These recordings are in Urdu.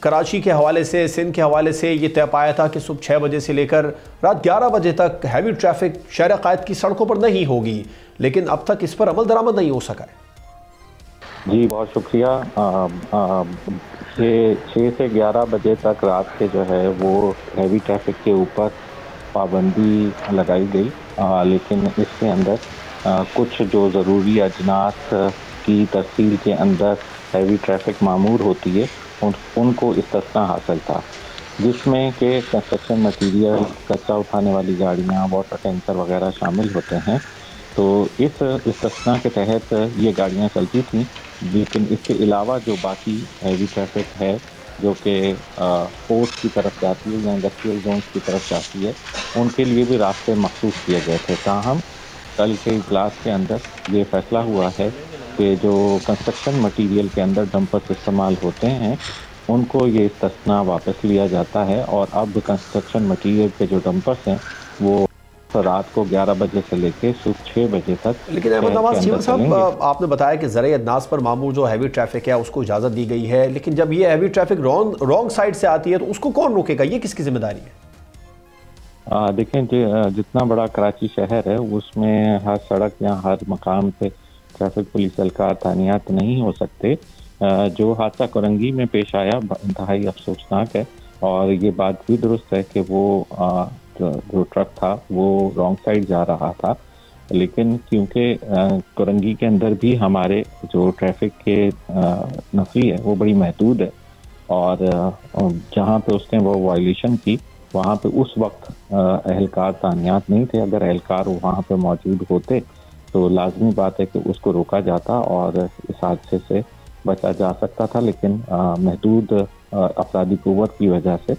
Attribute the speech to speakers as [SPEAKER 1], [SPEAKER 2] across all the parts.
[SPEAKER 1] کراچی کے حوالے سے، سندھ کے حوالے سے یہ طے پایا تھا کہ صبح 6 بجے سے لے کر رات 11 بجے تک ہیوی ٹریفک شہر قائد کی سڑکوں پر نہیں ہوگی، لیکن اب تک اس پر عمل درآمد نہیں ہو سکا ہے۔
[SPEAKER 2] جی بہت شکریہ۔ 6 سے 11 بجے تک رات کے جو ہے وہ ہیوی ٹریفک کے اوپر پابندی لگائی گئی، لیکن اس کے اندر کچھ جو ضروری اجناس کی ترسیل کے اندر ہیوی ٹریفک معمور ہوتی ہے ان کو استثناء حاصل تھا، جس میں کہ کنسٹرکشن مٹیریل، کچرا اٹھانے والی گاڑیاں، واٹر ٹینکر وغیرہ شامل ہوتے ہیں۔ تو اس استثناء کے تحت یہ گاڑیاں چلتی تھیں، لیکن اس کے علاوہ جو باقی ہیوی ٹریفک ہے جو کہ پورٹس کی طرف جاتی ہے یا انڈسٹریل زونز کی طرف جاتی ہے، ان کے لیے بھی راستے مخصوص کیے گئے تھے۔ تاہم کل کے اجلاس کے اندر یہ فیصلہ ہوا ہے کہ جو کنسٹرکشن مٹیریل کے اندر ڈمپرز استعمال ہوتے ہیں ان کو یہ استثناء واپس لیا جاتا ہے، اور اب کنسٹرکشن مٹیریل کے جو ڈمپرز ہیں وہ رات کو 11 بجے سے لے کے صبح 6 بجے تک
[SPEAKER 1] لیکن احمد نواز چیمہ صاحب، آپ نے بتایا کہ زرعی ادناس پر معمور جو ہیوی ٹریفک ہے اس کو اجازت دی گئی ہے، لیکن جب یہ ہیوی ٹریفک رانگ سائڈ سے آتی ہے تو اس کو کون روکے گا؟ یہ کس کی ذمہ داری ہے؟
[SPEAKER 2] دیکھیں جتنا بڑا کراچی شہر ہے اس میں ہر سڑک یا ہر مقام پہ ٹریفک پولیس اہلکار تعینات نہیں ہو سکتے۔ جو حادثہ کرنگی میں پیش آیا انتہائی افسوسناک ہے، اور یہ بات بھی درست ہے کہ وہ جو ٹرک تھا وہ رانگ سائڈ جا رہا تھا، لیکن کیونکہ کرنگی کے اندر بھی ہمارے جو ٹریفک کے نفری ہے وہ بڑی محدود ہے، اور جہاں پہ اس نے وہ وائلیشن کی وہاں پہ اس وقت اہلکار تعینات نہیں تھے۔ اگر اہلکار وہاں پہ موجود ہوتے تو لازمی بات ہے کہ اس کو روکا جاتا اور اس حادثے سے بچا جا سکتا تھا، لیکن محدود افرادی قوت کی وجہ سے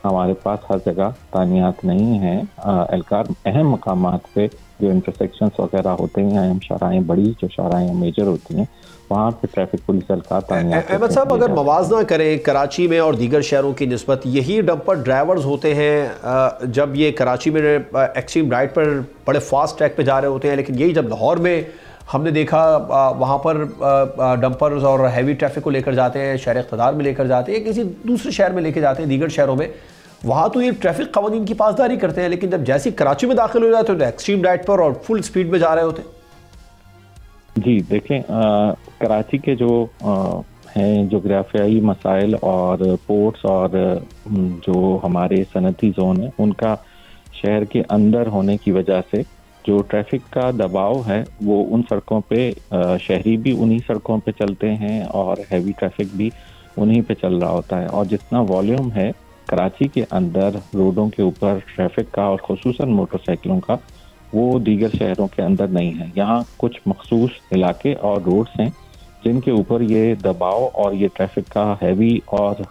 [SPEAKER 2] ہمارے پاس ہر جگہ تعینات نہیں ہیں اہلکار۔ اہم مقامات پہ جو انٹرسیکشنز وغیرہ ہوتے ہیں، اہم شاہراہیں، بڑی جو شاہراہیں میجر ہوتی ہیں، وہاں پہ ٹریفک پولیس اہلکار تعینات۔
[SPEAKER 1] احمد صاحب، اگر موازنہ کریں کراچی میں اور دیگر شہروں کی نسبت، یہی ڈمپر ڈرائیورز ہوتے ہیں جب یہ کراچی میں ایکسٹریم رائٹ پر بڑے فاسٹ ٹریک پہ جا رہے ہوتے ہیں، لیکن یہی جب لاہور میں ہم نے دیکھا وہاں پر ڈمپرز اور ہیوی ٹریفک کو لے کر جاتے ہیں، شہر اقتدار میں لے کر جاتے ہیں، کسی دوسرے شہر میں لے کے جاتے ہیں، دیگر شہروں میں، وہاں تو یہ ٹریفک قوانین کی پاسداری کرتے ہیں، لیکن جب جیسی کراچی میں داخل ہو جاتے ہیں تو ایکسٹریم رائٹ پر اور فل سپیڈ میں جا رہے ہوتے ہیں۔
[SPEAKER 2] جی دیکھیں، کراچی کے جو ہیں جغرافیائی مسائل اور پورٹس اور جو ہمارے صنعتی زون ہیں ان کا شہر کے اندر ہونے کی وجہ سے جو ٹریفک کا دباؤ ہے وہ ان سڑکوں پہ، شہری بھی انہی سڑکوں پہ چلتے ہیں اور ہیوی ٹریفک بھی انہی پہ چل رہا ہوتا ہے، اور جتنا والیوم ہے کراچی کے اندر روڈوں کے اوپر ٹریفک کا اور خصوصاً موٹر سائیکلوں کا، وہ دیگر شہروں کے اندر نہیں ہے۔ یہاں کچھ مخصوص علاقے اور روڈز ہیں جن کے اوپر یہ دباؤ اور یہ ٹریفک کا ہیوی اور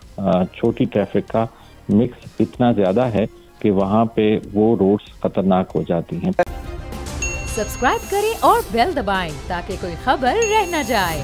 [SPEAKER 2] چھوٹی ٹریفک کا مکس اتنا زیادہ ہے کہ وہاں پہ وہ روڈز خطرناک ہو جاتی ہیں۔
[SPEAKER 3] سبسکرائب کریں اور بیل دبائیں تاکہ کوئی خبر رہ نہ جائے۔